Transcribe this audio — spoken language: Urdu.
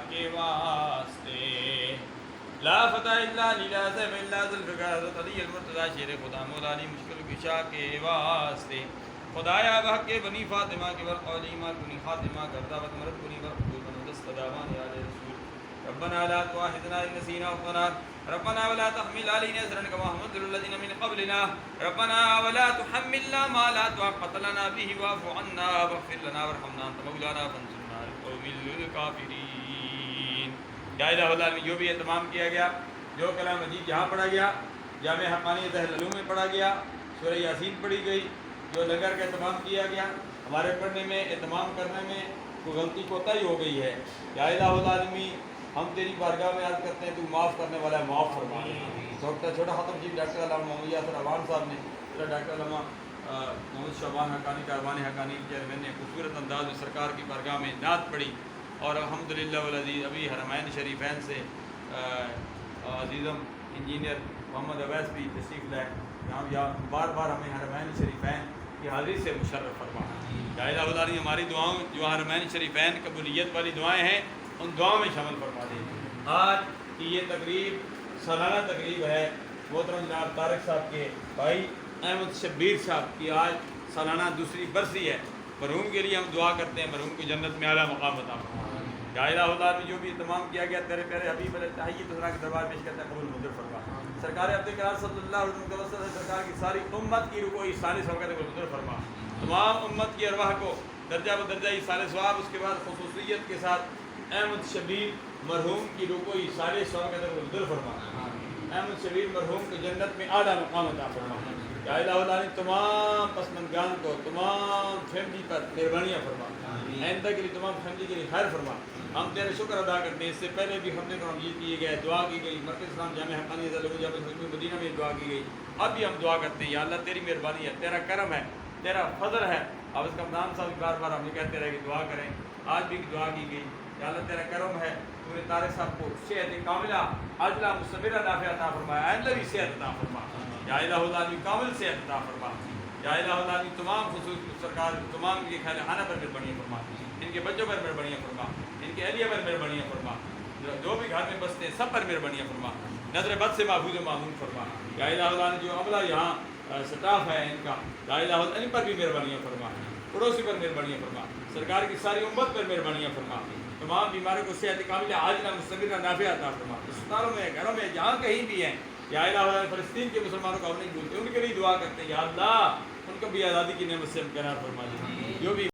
کے واسطے لا فتح الا للہ سب اللہ ذوالفقار حضرت علی المرتضیٰ شیر خدا مولا علی مشکل کشا کے واسطے خدایا بحق بنی فاطمہ کے والقول ما کنی خاتمہ کردہ وتمرد کنی ورقبول من دستدامان یا رسول ربنا لا تواحدنا ان نسینا اخطنا ربنا ولا تحمل علينا اسرا كما حملت الذين من قبلنا ربنا ولا تحملنا ما لا طاقة لنا به واعف عنا واغفر لنا وارحمنا انت مولانا فانصرنا على القوم الكافرين. یا الہ العالمین جو بھی اہتمام کیا گیا، جو کلام مجید جہاں پڑھا گیا، جامع حقانیت اہل علوم میں پڑھا گیا، سورہ یاسین پڑھی گئی، جو لنگر کا اہتمام کیا گیا، ہمارے پڑھنے میں اہتمام کرنے میں کوئی غلطی کوتاہی ہو گئی ہے، یا الہ العالمین ہم تیری بارگاہ میں عرض کرتے ہیں تو معاف کرنے والا ہے، معاف فرما دے. چھوٹا ختم چیف ڈاکٹر علامہ محمد یاسر عوان صاحب نے، ڈاکٹر علامہ محمد شعبان حقانی کاروان حقانی چیئرمین نے خوبصورت انداز میں سرکار کی بارگاہ میں نعت پڑھی، اور الحمدللہ والعزیز ابھی حرمین شریفین سے عزیزم انجینئر محمد اویس بھی تشریف لائے. یہاں بار بار ہمیں حرمین شریفین کی حاضری سے مشرف فرما. یا الہ العالمین ہماری دعاؤں جو حرمین شریفین قبولیت والی دعائیں ہیں ان دعاؤں میں شامل فرما دیں. آج کی یہ تقریب سالانہ تقریب ہے. محترم جناب طارق صاحب کے بھائی احمد شبیر صاحب کی آج سالانہ دوسری برسی ہے. مرحوم کے لیے ہم دعا کرتے ہیں مرحوم کی جنت میں اعلیٰ مقام عطا فرما. یا الہ العالمین جو بھی اہتمام کیا گیا تیرے پیارے حبیب علیہ تحیت حضرات کے دربار پیش کرتے ہیں، قبول منظور فرما. سرکار عبد کرام صلی اللہ علیہ وسلم کے وسط سے سرکار کی ساری امت کی رکوع ایصال ثواب کا منظور فرما. تمام امت کی ارواح کو درجہ بدرجہ ایصال ثواب، اس کے بعد خصوصیت کے ساتھ احمد شبیر مرحوم کی رکوع ایصال ثواب کا منظور فرما. احمد شبیر مرحوم کو جنت میں اعلیٰ مقام عطا فرما. یا الہ العالمین تمام پسماندگان کو، تمام فیملی پر مہربانیاں فرما. آئندہ کے لیے تمام فیملی کے لیے خیر فرما. ہم تیرے شکر ادا کرتے ہیں. اس سے پہلے بھی ہم نے یہ کیے گئے، دعا کی گئی، مرکز اسلام جامع حقانی جامع مدینہ میں دعا کی گئی. اب بھی ہم دعا کرتے ہیں یا اللہ تیری مہربانی ہے، تیرا کرم ہے، تیرا فضل ہے. اب اس کا نام صاحب بار بار ہم یہ کہتے رہے کہ دعا کریں. آج بھی دعا کی گئی یا اللہ تیرا کرم ہے، تو نے طارق صاحب کو صحت کاملہ عاجلہ مستمرہ نافع عطا فرمایا. آئندہ بھی صحت عطا فرما. یا الہ العالمین کامل صحت عطا فرما. یا الہ العالمین تمام خصوص سرکار تمام کے خیر خانہ پر مہربانیاں فرما، ان کے بچوں پر مہربانیاں فرما، ان کے اہلیہ پر مہربانیاں فرما، جو بھی گھر میں بستے ہیں سب پر مہربانیاں فرما. نظر بد سے محفوظ و معمون فرما. یا الہ العالمین جو عملہ یہاں سٹاف ہے ان کا، یا الہ العالمین پر بھی مہربانیاں فرما، پڑوسی پر مہربانیاں فرما، سرکار کی ساری امت پر مہربانیاں فرما. تمام بیماروں کو صحت کاملہ عاجلہ مستمرہ نافع عطا فرما. اسپتالوں میں، گھروں میں، جہاں کہیں بھی ہیں. یا الہ العالمین فلسطین کے مسلمانوں کو ہم نہیں بھولتے، ان کے لیے دعا کرتے ہیں یا اللہ ان کو بھی آزادی کی نعمت سے ہمکنار فرما دے. جو بھی